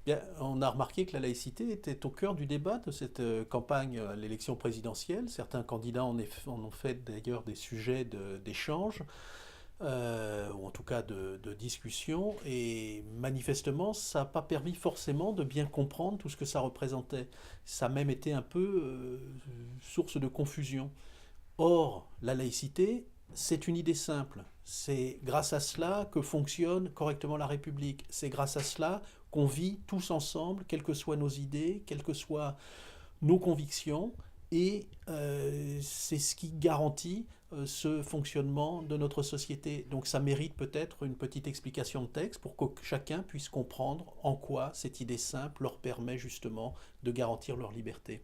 Bien, on a remarqué que la laïcité était au cœur du débat de cette campagne à l'élection présidentielle. Certains candidats en ont fait d'ailleurs des sujets d'échange, ou en tout cas de discussion, et manifestement, ça n'a pas permis forcément de bien comprendre tout ce que ça représentait. Ça a même été un peu source de confusion. Or, la laïcité, c'est une idée simple. C'est grâce à cela que fonctionne correctement la République. C'est grâce à cela qu'on vit tous ensemble, quelles que soient nos idées, quelles que soient nos convictions. Et c'est ce qui garantit ce fonctionnement de notre société. Donc ça mérite peut-être une petite explication de texte pour que chacun puisse comprendre en quoi cette idée simple leur permet justement de garantir leur liberté.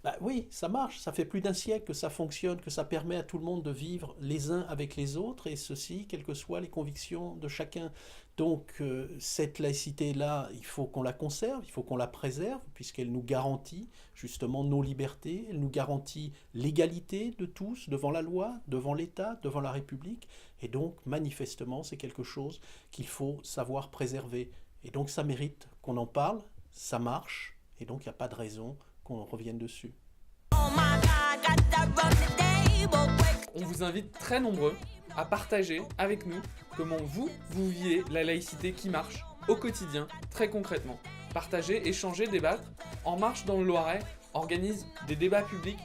Bah oui, ça marche, ça fait plus d'un siècle que ça fonctionne, que ça permet à tout le monde de vivre les uns avec les autres, et ceci, quelles que soient les convictions de chacun. Donc cette laïcité-là, il faut qu'on la conserve, il faut qu'on la préserve, puisqu'elle nous garantit justement nos libertés, elle nous garantit l'égalité de tous devant la loi, devant l'État, devant la République, et donc manifestement c'est quelque chose qu'il faut savoir préserver. Et donc ça mérite qu'on en parle, ça marche, et donc il n'y a pas de raison qu'on revienne dessus. On vous invite très nombreux à partager avec nous comment vous viviez la laïcité qui marche au quotidien, très concrètement. Partager, échanger, débattre. En Marche dans le Loiret organise des débats publics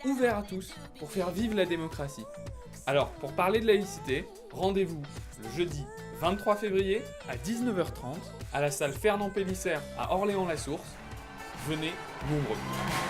ouverts à tous pour faire vivre la démocratie. Alors, pour parler de laïcité, rendez-vous le jeudi 23 février à 19h30 à la salle Fernand Pélissière à Orléans-la-Source. Venez nombreux.